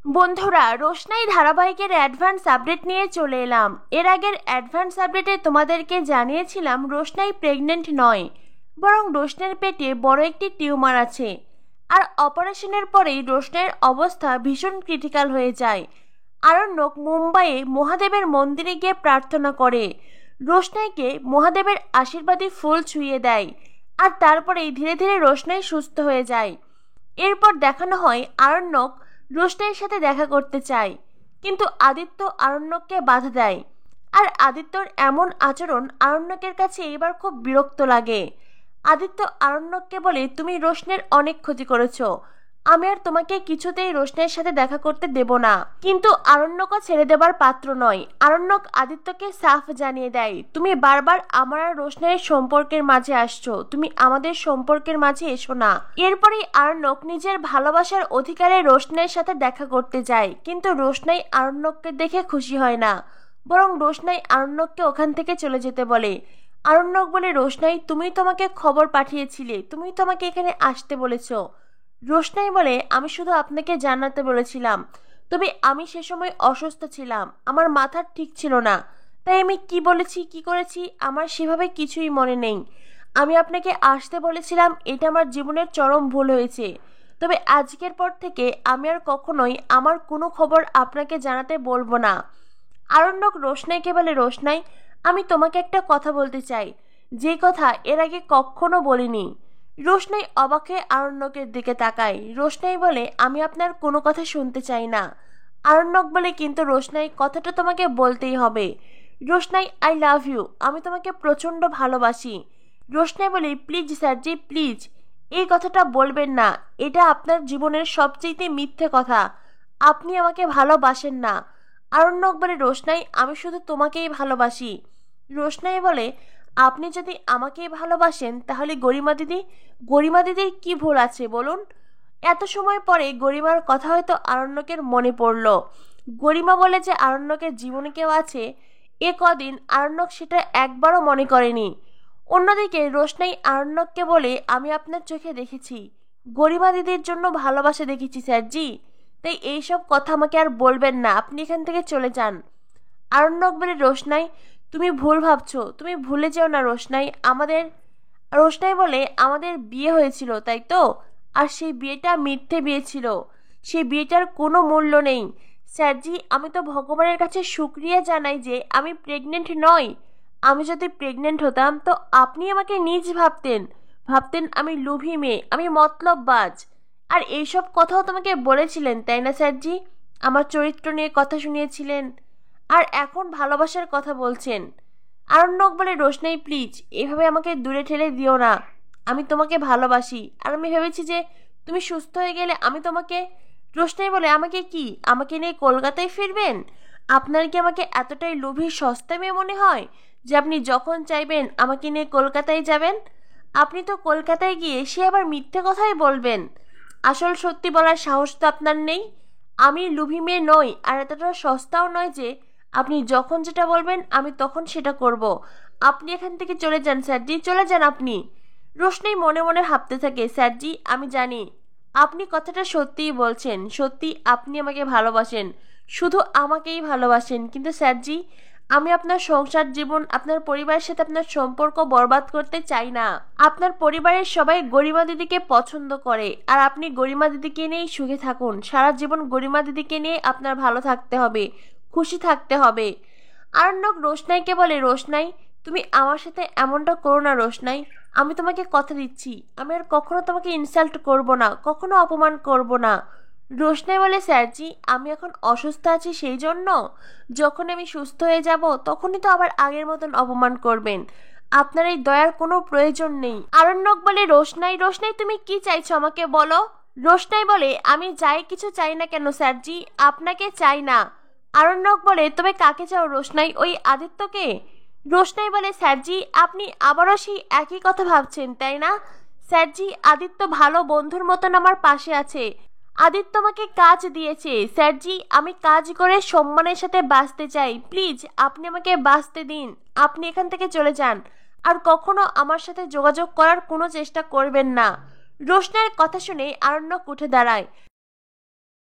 বন্ধুরা, রোশনাই ধারাবাহিকের advance update নিয়ে চলে এলাম। এর আগের অ্যাডভান্স আপডেটে তোমাদেরকে জানিয়েছিলাম রোশনাই প্রেগনেন্ট নয়, বরং রোশনাইয়ের পেটে বড় একটি টিউমার আছে। আর অপারেশনের পরেই রোশনাইয়ের অবস্থা ভীষণ ক্রিটিক্যাল হয়ে যায়। আরণ্যক মুম্বাইয়ে মহাদেবের মন্দিরে গিয়ে প্রার্থনা করে, রোশনাইকে মহাদেবের আশীর্বাদী ফুল ছুঁয়ে দেয়। আর তারপরেই ধীরে ধীরে রোশনাই সুস্থ হয়ে যায়। এরপর দেখানো হয় আরণ্যক রোশনাইয়ের সাথে দেখা করতে চায়, কিন্তু আদিত্য আরণ্যককে বাধা দেয়। আর আদিত্যর এমন আচরণ আরণ্যকের কাছে এবার খুব বিরক্ত লাগে। আদিত্য আরণ্যককে বলে, তুমি রোশনের অনেক ক্ষতি করেছো, আমি আর তোমাকে কিছুতেই রোশনের সাথে দেখা করতে দেব না। কিন্তু আরণ্যকও ছেড়ে দেবার পাত্র নয়। আরণ্যক আদিত্যকে সাফ জানিয়ে দেয়, তুমি বারবার আমার আর রোশনের সম্পর্কের মাঝে আসছো, তুমি আমাদের সম্পর্কের মাঝে এসো না। এরপরেই আরণ্যক নিজের ভালোবাসার অধিকারে রোশনের সাথে দেখা করতে যায়, কিন্তু রোশনাই আরণ্যককে দেখে খুশি হয় না, বরং রোশনাই আরণ্যককে ওখান থেকে চলে যেতে বলে। আরণ্যক বলে, রোশনাই, তুমি তোমাকে খবর পাঠিয়েছিলে, তুমি তোমাকে এখানে আসতে বলেছ। রোশনাই বলে, আমি শুধু আপনাকে জানাতে বলেছিলাম, তবে আমি সে সময় অসুস্থ ছিলাম, আমার মাথা ঠিক ছিল না, তাই আমি কি বলেছি কি করেছি আমার সেভাবে কিছুই মনে নেই। আমি আপনাকে আসতে বলেছিলাম, এটা আমার জীবনের চরম ভুল হয়েছে। তবে আজকের পর থেকে আমি আর কখনোই আমার কোনো খবর আপনাকে জানাতে বলবো না। আরণ্যক রোশনাইকে বলে, রোশনাই, আমি তোমাকে একটা কথা বলতে চাই, যে কথা এর আগে কখনো বলিনি। রোশনাই অবাক হয়ে আরণ্যকের দিকে তাকায়। রোশনাই বলে, আমি আপনার কোনো কথা শুনতে চাই না। আরণ্যক বলে, কিন্তু রোশনাই, কথাটা তোমাকে বলতেই হবে। রোশনাই, আই লাভ ইউ, আমি তোমাকে প্রচণ্ড ভালোবাসি। রোশনাই বলে, প্লিজ স্যারজি, প্লিজ এই কথাটা বলবেন না, এটা আপনার জীবনের সবচেয়ে মিথ্যে কথা, আপনি আমাকে ভালোবাসেন না। আরণ্যক বলে, রোশনাই, আমি শুধু তোমাকেই ভালোবাসি। রোশনাই বলে, আপনি যদি আমাকেই ভালোবাসেন তাহলে গরিমা দিদির কি ভুল আছে বলুন। এত সময় পরে গরিমার কথা হয়তো আরণ্যকের মনে পড়ল। গরিমা বলে যে আরণ্যকের জীবনে কেউ আছে, এ কদিন আরণ্যক সেটা একবারও মনে করেনি। অন্যদিকে রোশনাই আরণ্যককে বলে, আমি আপনার চোখে দেখেছি, গরিমা দিদির জন্য ভালোবাসা দেখেছি স্যারজি, তাই এইসব কথা আমাকে আর বলবেন না, আপনি এখান থেকে চলে যান। আরণ্যক বলে, রোশনাই, তুমি ভুল ভাবছো, তুমি ভুলে যেও না রোশনাই, রোশনাই বলে, আমাদের বিয়ে হয়েছিল তাই তো, আর সেই বিয়েটা মিথ্যে বিয়ে ছিল, সেই বিয়েটার কোনো মূল্য নেই। স্যারজি, আমি তো ভগবানের কাছে শুকরিয়া জানাই যে আমি প্রেগনেন্ট নই। আমি যদি প্রেগনেন্ট হতাম তো আপনি আমাকে নিজ ভাবতেন, ভাবতেন আমি লোভী মেয়ে, আমি মতলববাজ। আর এইসব কথাও তোমাকে বলেছিলেন তাই না স্যারজি, আমার চরিত্র নিয়ে কথা শুনিয়েছিলেন, আর এখন ভালোবাসার কথা বলছেন। আরণ্যক বলে, রোশনাই, প্লিজ এভাবে আমাকে দূরে ঠেলে দিও না, আমি তোমাকে ভালোবাসি, আর আমি ভেবেছি যে তুমি সুস্থ হয়ে গেলে আমি তোমাকে। রোশনাই বলে, আমাকে কি, আমাকে নিয়ে কলকাতায় ফিরবেন? আপনার কি আমাকে এতটাই লোভী সস্তা মেয়ে মনে হয় যে আপনি যখন চাইবেন আমাকে নিয়ে কলকাতায় যাবেন? আপনি তো কলকাতায় গিয়ে সে আবার মিথ্যে কথাই বলবেন, আসল সত্যি বলার সাহস তো আপনার নেই। আমি লোভী মেয়ে নই, আর এতটা সস্তাও নয় যে আপনি যখন যেটা বলবেন আমি তখন সেটা করব। আপনি এখান থেকে চলে যান স্যারজি, চলে যান আপনি। রোশনাই মনে মনে ভাবতে থাকে, স্যারজি, আমি জানি আপনি কথাটা সত্যিই বলছেন, সত্যি আপনি আমাকে ভালোবাসেন, শুধু আমাকেই ভালোবাসেন, কিন্তু স্যারজি, আমি আপনার সংসার জীবন, আপনার পরিবারের সাথে আপনার সম্পর্ক বরবাদ করতে চাই না। আপনার পরিবারের সবাই গরিমা দিদিকে পছন্দ করে, আর আপনি গরিমা দিদিকে নিয়েই সুখে থাকুন, সারা জীবন গরিমা দিদিকে নিয়ে আপনার ভালো থাকতে হবে, খুশি থাকতে হবে। আরণ্যক রোশনাইকে বলে, রোশনাই, তুমি আমার সাথে এমনটা করো না রোশনাই, আমি তোমাকে কথা দিচ্ছি, আমি আর কখনো তোমাকে ইনসাল্ট করব না, কখনো অপমান করব না। রোশনাই বলে, স্যারজি, আমি এখন অসুস্থ আছি, সেই জন্য যখন আমি সুস্থ হয়ে যাব তখনই তো আবার আগের মতন অপমান করবেন, আপনার এই দয়ার কোনো প্রয়োজন নেই। আরণ্যক বলে, রোশনাই, রোশনাই, তুমি কি চাইছো আমাকে বলো। রোশনাই বলে, আমি যাই কিছু চাই না কেন স্যারজি, আপনাকে চাই না। আরণ্যক বলে, তবে কাকে চাও রোশনাই, ওই আদিত্যকে? রোশনাই বলে, স্যারজি, আপনি আবারও সেই একই কথা ভাবছেন তাই না? স্যারজি, আদিত্য ভালো বন্ধুর মতন আমার পাশে আছে, আদিত্য আমাকে কাজ দিয়েছে স্যারজি, আমি কাজ করে সম্মানের সাথে বাঁচতে চাই, প্লিজ আপনি আমাকে বাঁচতে দিন, আপনি এখান থেকে চলে যান, আর কখনো আমার সাথে যোগাযোগ করার কোনো চেষ্টা করবেন না। রোশনাইয়ের কথা শুনে আরণ্যক উঠে দাঁড়ায়।